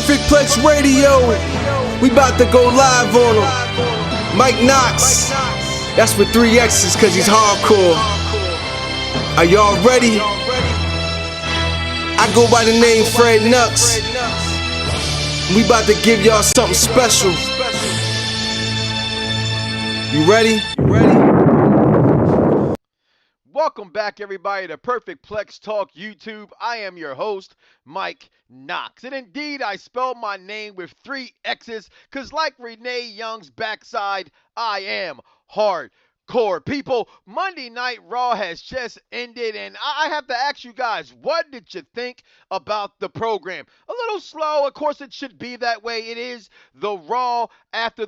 Perfect Plex Radio. We about to go live on him. Mike Knoxxx. That's with 3 X's cause he's hardcore. Are y'all ready? I go by the name Fred Knoxxx. We about to give y'all something special. You ready? Welcome back, everybody, to Perfect Plex Talk YouTube. I am your host, Mike Knoxxx. And indeed, I spelled my name with 3 X's, because like Renee Young's backside, I am hardcore. People, Monday Night Raw has just ended, and I have to ask you guys, what did you think about the program? A little slow, of course it should be that way. It is the Raw after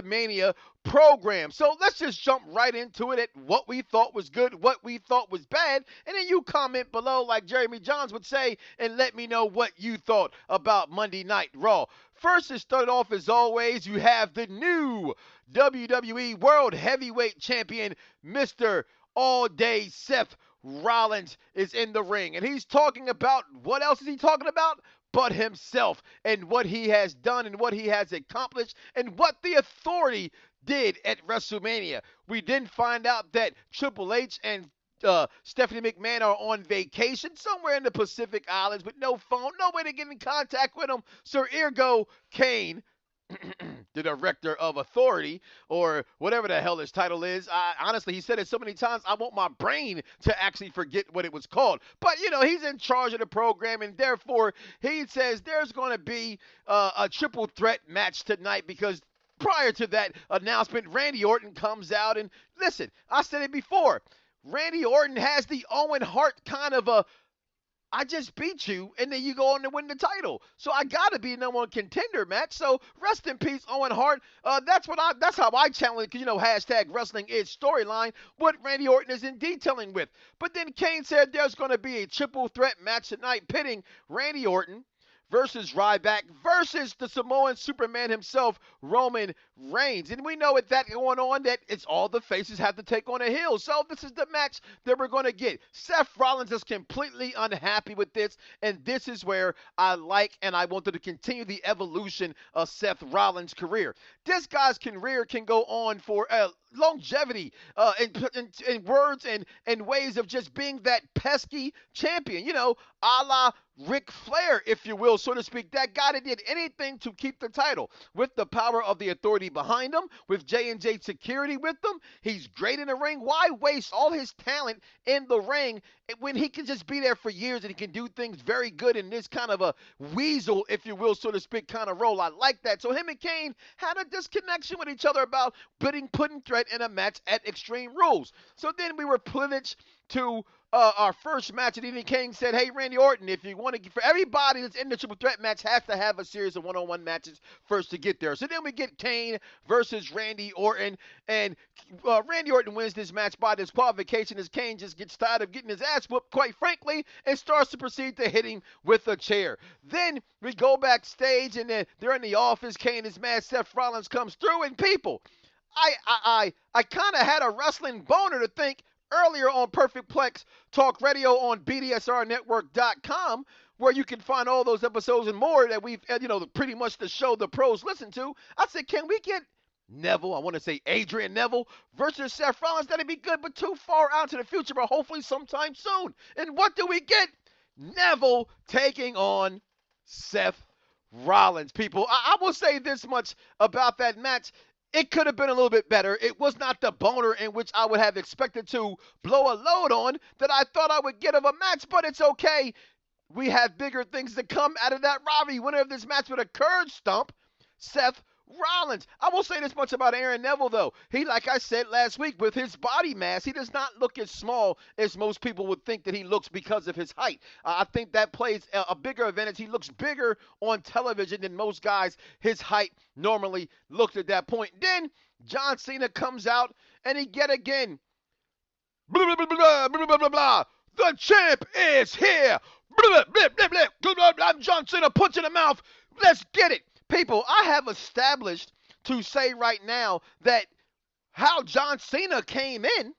Mania program. So let's just jump right into it at what we thought was good, what we thought was bad, and then you comment below like Jeremy Johns would say and let me know what you thought about Monday Night Raw. First, it started off as always, you have the new WWE World Heavyweight Champion, Mr. All Day Seth Rollins is in the ring, and he's talking about, what else is he talking about? But himself and what he has done and what he has accomplished and what the Authority did at WrestleMania. We did find out that Triple H and Stephanie McMahon are on vacation somewhere in the Pacific Islands with no phone, no way to get in contact with them. So ergo, Kane, the director of Authority, or whatever the hell his title is. Honestly, he said it so many times, I want my brain to actually forget what it was called. But, you know, he's in charge of the program, and therefore, he says there's going to be a triple threat match tonight because prior to that announcement, Randy Orton comes out, and listen, I said it before, Randy Orton has the Owen Hart kind of a, I just beat you, and then you go on to win the title. So I gotta be number one contender match. So rest in peace, Owen Hart. That's how I challenge it, because, you know, hashtag wrestling is storyline, what Randy Orton is in detailing with. But then Kane said there's gonna be a triple threat match tonight pitting Randy Orton versus Ryback versus the Samoan Superman himself, Roman Reigns. And we know with that going on that it's all the faces have to take on a heel. So this is the match that we're going to get. Seth Rollins is completely unhappy with this, and this is where I like and I wanted to continue the evolution of Seth Rollins' career. This guy's career can go on for longevity in words and ways of just being that pesky champion, you know, a la Ric Flair, if you will, so to speak. That guy that did anything to keep the title with the power of the Authority behind him, with J&J security with them. He's great in the ring. Why waste all his talent in the ring when he can just be there for years and he can do things very good in this kind of a weasel, if you will, so to speak, kind of role? I like that. So him and Kane had a disconnection with each other about putting threat in a match at Extreme Rules. So then we were privileged to our first match, and even Kane said, hey, Randy Orton, if you want to, for everybody that's in the triple threat match has to have a series of one-on-one matches first to get there. So then we get Kane versus Randy Orton, and Randy Orton wins this match by disqualification as Kane just gets tired of getting his ass whooped, quite frankly, and starts to proceed to hit him with a chair. Then we go backstage, and then they're in the office. Kane is mad. Seth Rollins comes through, and people, I kind of had a wrestling boner to think earlier on Perfect Plex Talk Radio on BDSIR Network.com, where you can find all those episodes and more that we've, you know, pretty much the show the pros listen to. I said, can we get Neville, I want to say Adrian Neville versus Seth Rollins? That'd be good, but too far out to the future, but hopefully sometime soon. And what do we get? Neville taking on Seth Rollins. People, I will say this much about that match. It could have been a little bit better. It was not the boner in which I would have expected to blow a load on that I thought I would get of a match, but it's okay. We have bigger things to come out of that rivalry. Winner of this match with a curb stomp, Seth Rollins. I will say this much about Aaron Neville, though. He, like I said last week, with his body mass, he does not look as small as most people would think that he looks because of his height. I think that plays a bigger advantage. He looks bigger on television than most guys his height normally looked at that point. Then John Cena comes out, and he yet again, blah, blah, blah, blah, blah, blah, blah, blah. The champ is here. Blah, blah, blah, blah, blah. I'm John Cena, punch in the mouth. Let's get it. People, I have established to say right now that how John Cena came in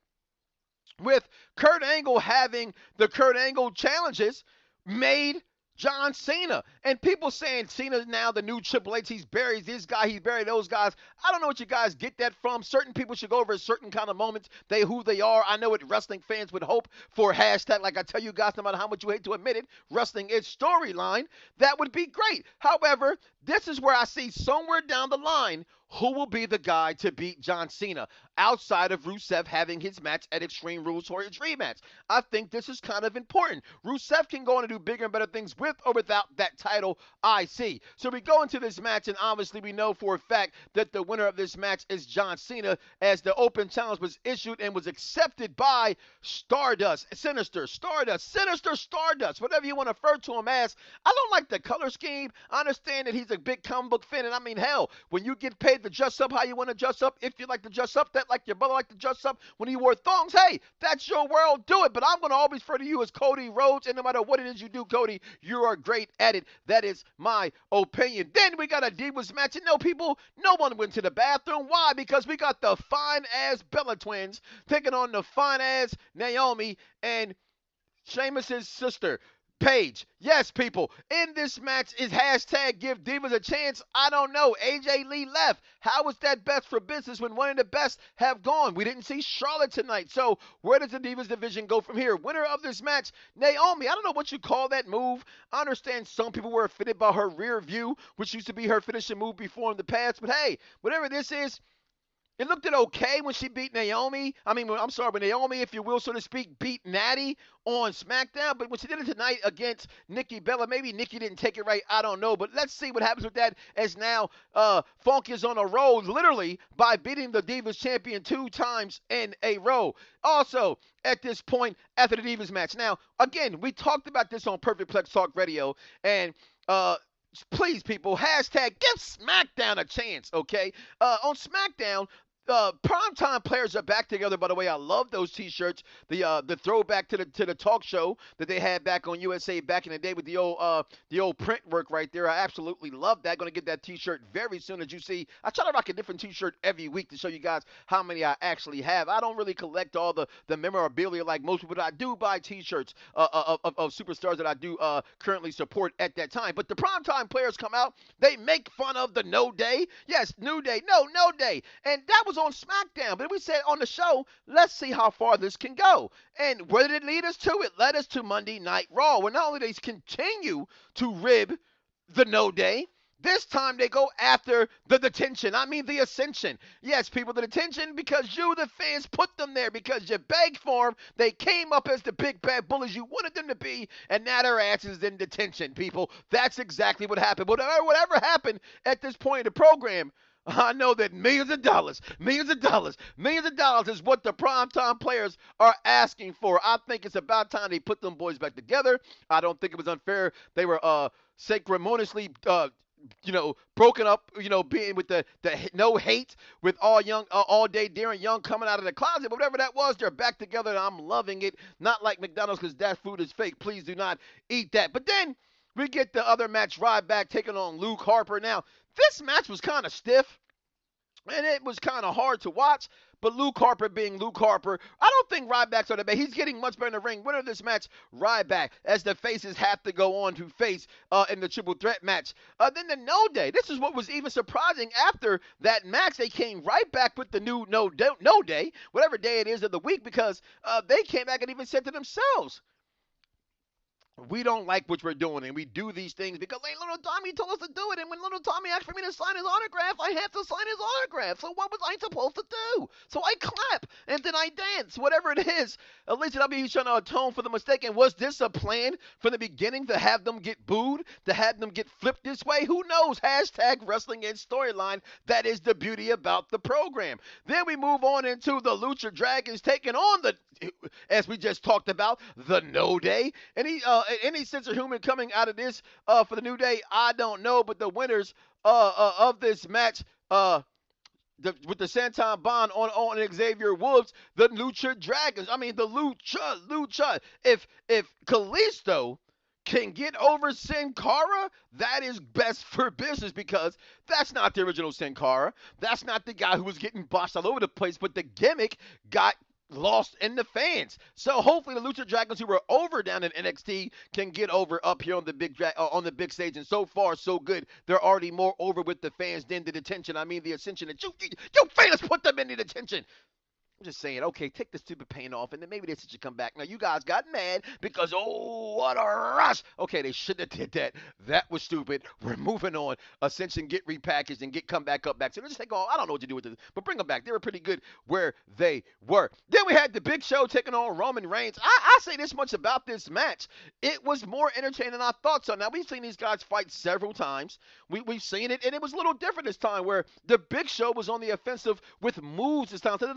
with Kurt Angle having the Kurt Angle challenges made John Cena. And people saying Cena's now the new Triple H. He's buried this guy, he's buried those guys. I don't know what you guys get that from. Certain people should go over a certain kind of moments, who they are. I know what wrestling fans would hope for hashtag, like I tell you guys, no matter how much you hate to admit it, wrestling is storyline. That would be great. However, this is where I see somewhere down the line who will be the guy to beat John Cena outside of Rusev having his match at Extreme Rules for his rematch. I think this is kind of important. Rusev can go on and do bigger and better things with or without that title IC. So we go into this match, and obviously we know for a fact that the winner of this match is John Cena, as the open challenge was issued and was accepted by Sinister Stardust, whatever you want to refer to him as. I don't like the color scheme. I understand that he's a big comic book fan, and I mean, hell, when you get paid to dress up how you want to dress up, if you like to dress up that like your brother like to dress up when he wore thongs, hey, that's your world, do it. But I'm going to always refer to you as Cody Rhodes, and no matter what it is you do, Cody, you are great at it. That is my opinion. Then we got a Divas match, and no one went to the bathroom. Why? Because we got the fine-ass Bella Twins taking on the fine-ass Naomi and Sheamus's sister, Paige. Yes, people, in this match is hashtag give Divas a chance. I don't know. AJ Lee left. How is that best for business when one of the best have gone? We didn't see Charlotte tonight. So where does the Divas division go from here? Winner of this match, Naomi. I don't know what you call that move. I understand some people were offended by her rear view, which used to be her finishing move before in the past. But hey, whatever this is, it looked okay when she beat Naomi. When Naomi, if you will, so to speak, beat Natty on SmackDown. But when she did it tonight against Nikki Bella, maybe Nikki didn't take it right. I don't know. But let's see what happens with that, as now Funk is on a roll, literally, by beating the Divas champion 2 times in a row. Also, at this point, after the Divas match. Now, again, we talked about this on Perfect Plex Talk Radio, and please, people, hashtag give SmackDown a chance, okay? On SmackDown, primetime players are back together. By the way, I love those T-shirts. The throwback to the talk show that they had back on USA back in the day with the old print work right there. I absolutely love that. Going to get that T-shirt very soon. As you see, I try to rock a different T-shirt every week to show you guys how many I actually have. I don't really collect all the memorabilia like most people, but I do buy T-shirts of superstars that I do currently support at that time. But the primetime players come out. They make fun of the No Day. Yes, New Day. No Day. And that was on SmackDown, but we said on the show, let's see how far this can go. And where did it lead us to? It led us to Monday Night Raw, where not only they continue to rib the No Day, this time they go after the detention. The ascension. Yes, people, the detention, because you, the fans, put them there, because you begged for them. They came up as the big bad bullies you wanted them to be, and now their asses in detention, people. That's exactly what happened. Whatever happened at this point in the program, I know that millions of dollars is what the primetime players are asking for. I think it's about time they put them boys back together. I don't think it was unfair. They were sacrimoniously broken up, being with the no hate with all day Darren Young coming out of the closet. But whatever that was, they're back together, and I'm loving it. Not like McDonald's, because that food is fake. Please do not eat that. But then we get the other match, Ryback taking on Luke Harper. Now, this match was kind of stiff, and it was kind of hard to watch. But Luke Harper being Luke Harper, I don't think Ryback's on the bad. He's getting much better in the ring. Winner of this match, Ryback, as the faces have to go on to face in the triple threat match. Then the No Day. This is what was even surprising. After that match, they came right back with the new No Day, whatever day it is of the week, because they came back and even said to themselves, we don't like what we're doing, and we do these things because Little Tommy told us to do it, and when Little Tommy asked for me to sign his autograph, I have to sign his autograph. So what was I supposed to do? So I clap, and then I dance, whatever it is. At least he's trying to atone for the mistake. And was this a plan from the beginning to have them get booed, to have them get flipped this way? Who knows? Hashtag wrestling and storyline. That is the beauty about the program. Then we move on into the Lucha Dragons taking on the, as we just talked about, the No Day. Any sense of humor coming out of this for the New Day, I don't know. But the winners of this match, with the Santon Bond on Xavier Woods, the Lucha Dragons. The Lucha. If Kalisto can get over Sin Cara, that is best for business, because that's not the original Sin Cara. That's not the guy who was getting bossed all over the place, but the gimmick got lost in the fans. So hopefully the Lucha Dragons, who were over down in NXT, can get over up here on the big stage. And so far, so good. They're already more over with the fans than the detention. I mean, the ascension. And you fans put them in the detention. I'm just saying, okay, take the stupid paint off, and then maybe they should come back. Now, you guys got mad because, oh, what a rush. Okay, they shouldn't have did that. That was stupid. We're moving on. Ascension get repackaged and come back up back. So just take all. I don't know what to do with this, but bring them back. They were pretty good where they were. Then we had the Big Show taking on Roman Reigns. I say this much about this match. It was more entertaining than I thought so. Now, we've seen these guys fight several times. We've seen it, and it was a little different this time where the Big Show was on the offensive with moves this time. So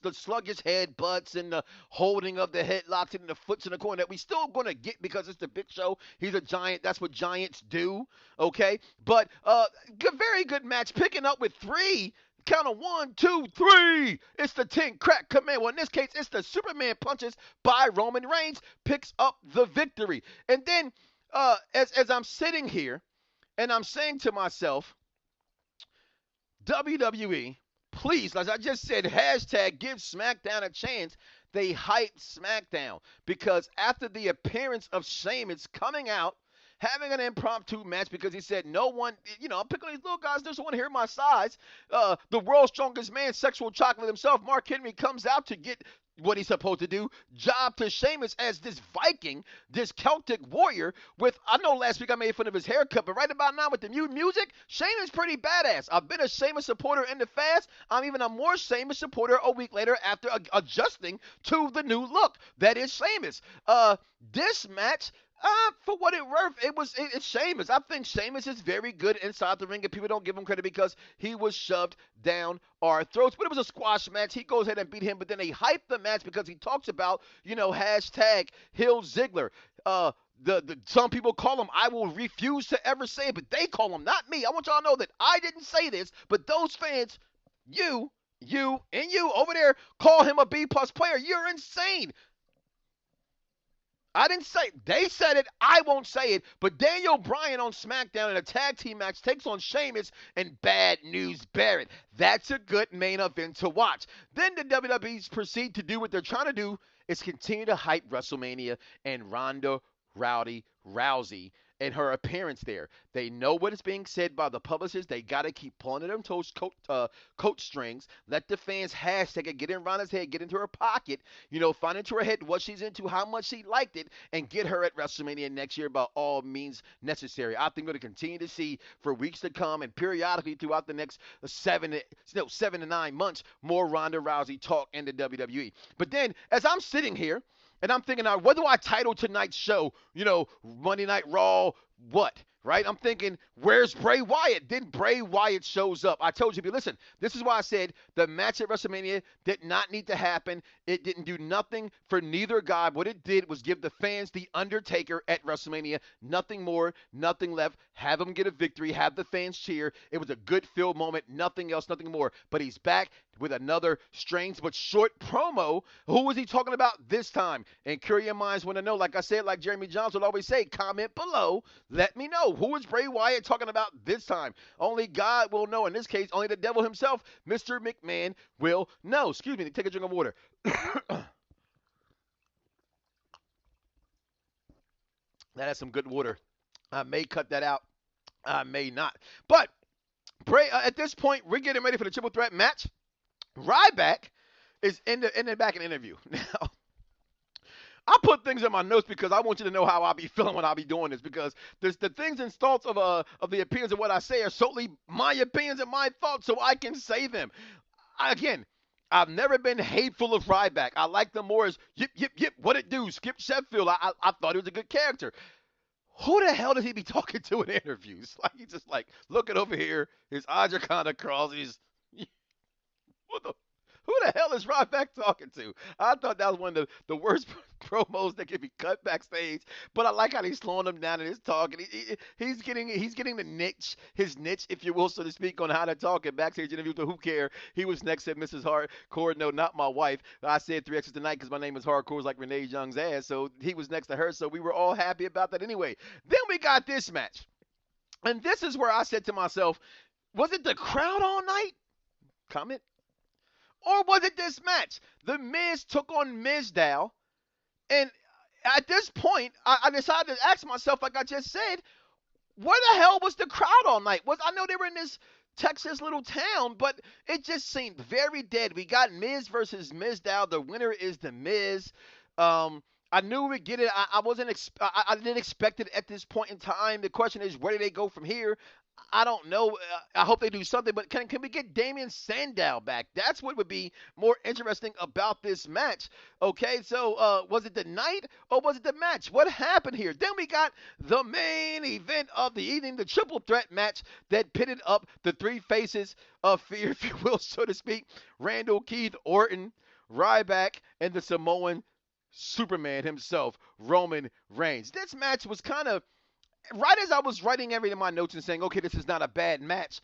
the sluggish headbutts and the holding of the headlocks and the foots in the corner that we still going to get because it's the Big Show. He's a giant. That's what giants do, okay? But very good match. Picking up with 3. Count of 1, 2, 3. It's the 10 crack command. Well, in this case, it's the Superman punches by Roman Reigns. Picks up the victory. And then as I'm sitting here and I'm saying to myself, WWE, please, as I just said, hashtag give SmackDown a chance. They hype SmackDown because after the appearance of Sheamus coming out, having an impromptu match because he said no one, I'm picking on these little guys, just want to hear my size. The world's strongest man, sexual chocolate himself, Mark Henry, comes out to get what he's supposed to do, job to Sheamus as this Viking, this Celtic warrior with, I know last week I made fun of his haircut, but right about now with the new music, Sheamus pretty badass. I've been a Sheamus supporter in the past. I'm even a more Sheamus supporter a week later after adjusting to the new look. That is Sheamus. This match, for what it worth, it's Sheamus. I think Sheamus is very good inside the ring, and people don't give him credit because he was shoved down our throats. But it was a squash match. He goes ahead and beat him, but then they hype the match because he talks about, hashtag Hill Ziggler. Some people call him, I will refuse to ever say it, but they call him, not me. I want y'all to know that I didn't say this, but those fans, you over there call him a B-plus player. You're insane. I didn't say it. They said it. I won't say it. But Daniel Bryan on SmackDown in a tag team match takes on Sheamus and Bad News Barrett. That's a good main event to watch. Then the WWE's proceed to do what they're trying to do is continue to hype WrestleMania and Ronda Rousey and her appearance there. They know what is being said by the publicists. They got to keep pulling at them coat strings. Let the fans hashtag it, get in Ronda's head, get into her pocket, find into her head what she's into, how much she liked it, and get her at WrestleMania next year by all means necessary. I think we're going to continue to see for weeks to come and periodically throughout the next 7 to 9 months more Ronda Rousey talk in the WWE. But then as I'm sitting here, and I'm thinking, now, what do I title tonight's show? Monday Night Raw, what? Right? I'm thinking, where's Bray Wyatt? Then Bray Wyatt shows up. I told you, but listen, this is why I said the match at WrestleMania did not need to happen. It didn't do nothing for neither guy. What it did was give the fans the Undertaker at WrestleMania. Nothing more, nothing left. Have him get a victory. Have the fans cheer. It was a good filled moment. Nothing else, nothing more. But he's back with another strange but short promo. Who was he talking about this time? And curious minds want to know. Like I said, like Jeremy Johnson would always say, comment below. Let me know. Who is Bray Wyatt talking about this time? Only God will know. In this case, only the devil himself, Mr. McMahon, will know. Excuse me. Take a drink of water. That is some good water. I may cut that out. I may not. But Bray, at this point, we're getting ready for the triple threat match. Ryback is in the back in the interview. Now, I put things in my notes because I want you to know how I'll be feeling when I'll be doing this, because there's the things and thoughts of the opinions of what I say are solely my opinions and my thoughts, so I can say them. Again, I've never been hateful of Ryback. I like them more as yip, yip, yip, what it do, Skip Sheffield. I thought he was a good character. Who the hell does he be talking to in interviews? Like, he's just like looking over here. His eyes are kind of crossed. Who the hell is Ryback talking to? I thought that was one of the worst promos that could be cut backstage. But I like how he's slowing him down and he's talking. He's getting the niche, his niche, if you will, so to speak, on how to talk in backstage interviews. So who care? He was next at Mrs. Hardcore. No, not my wife. I said 3X's tonight because my name is Hardcore, like Renee Young's ass. So he was next to her. So we were all happy about that anyway. Then we got this match. And this is where I said to myself, was it the crowd all night? Comment. Or was it this match? The Miz took on Mizdow, and at this point, I decided to ask myself, like I just said, where the hell was the crowd all night? I know they were in this Texas little town, but it just seemed very dead. We got Miz versus Mizdow. The winner is the Miz. I knew we'd get it. I didn't expect it at this point in time. The question is, where do they go from here? I don't know. I hope they do something, but can we get Damien Sandow back? That's what would be more interesting about this match. Okay, so was it the night or was it the match? What happened here? Then we got the main event of the evening, the triple threat match that pitted up the three faces of fear, if you will, so to speak. Randall, Keith, Orton, Ryback, and the Samoan Superman himself, Roman Reigns. This match was kind of right as I was writing everything in my notes and saying, okay, this is not a bad match,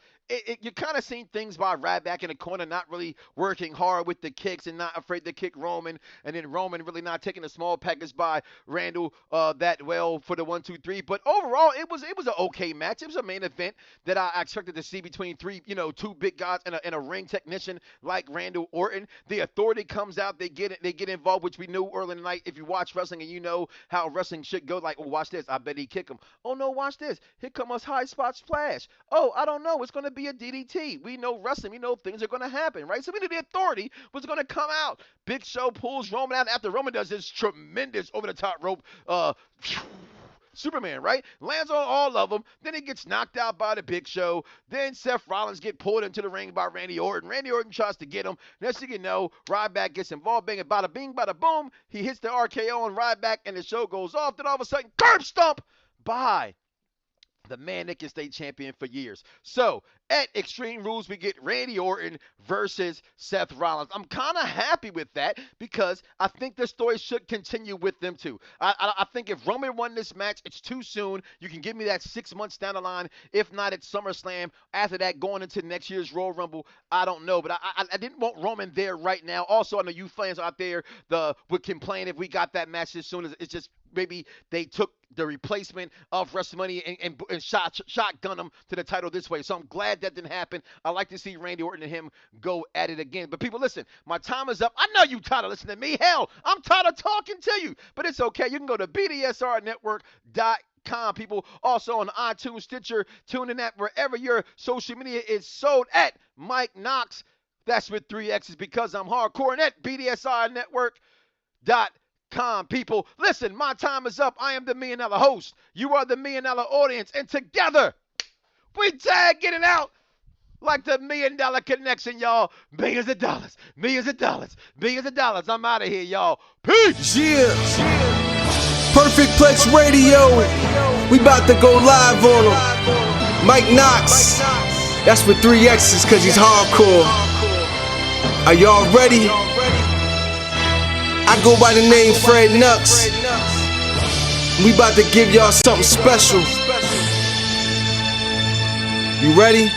you kind of seen things by Ryback in the corner not really working hard with the kicks and not afraid to kick Roman, and then Roman really not taking a small package by Randall that well for the 1, 2, 3. But overall, it was an okay match. It was a main event that I expected to see between two big guys and a ring technician like Randall Orton. The Authority comes out, they get involved, which we knew early in the night. If you watch wrestling and you know how wrestling should go, like, oh, watch this, I bet he kick him. Oh no, watch this, here come us high spot splash. Oh, I don't know, it's going to be a DDT. We know wrestling. We know things are going to happen, right? So we knew the Authority was going to come out. Big Show pulls Roman out after Roman does this tremendous over-the-top rope Superman, right? Lands on all of them. Then he gets knocked out by the Big Show. Then Seth Rollins get pulled into the ring by Randy Orton. Randy Orton tries to get him. Next thing you know, Ryback gets involved. Bang, bada bing, bada boom. He hits the RKO on Ryback, and the show goes off. Then all of a sudden, curb stomp by the man that can stay champion for years. So, at Extreme Rules, we get Randy Orton versus Seth Rollins. I'm kind of happy with that because I think the story should continue with them too. I think if Roman won this match, it's too soon. You can give me that 6 months down the line. If not at SummerSlam, after that, going into next year's Royal Rumble, I don't know. But I didn't want Roman there right now. Also, I know you fans out there would complain if we got that match as soon as it's just maybe they took the replacement of WrestleMania and shotgun him to the title this way. So I'm glad that didn't happen. I like to see Randy Orton and him go at it again. But people, listen, my time is up. I know you tired of listening to me. Hell, I'm tired of talking to you. But it's okay. You can go to BDSIR Network.com, people. Also on iTunes, Stitcher, TuneIn app, wherever your social media is sold at Mike Knoxxx. That's with 3 X's because I'm hardcore, and at BDSIR Network.com. People, listen, my time is up. I am the $1 Million host. You are the $1 Million audience, and together we tag getting out like the $1 Million Connection, y'all. Millions of dollars, millions of dollars, millions of dollars. I'm out of here, y'all. Peace. Yeah. Perfect Plex Radio. We about to go live on him. Mike Knoxxx. That's with 3 X's because he's hardcore. Are y'all ready? I go by the name Fred Knoxxx. We about to give y'all something special. You ready?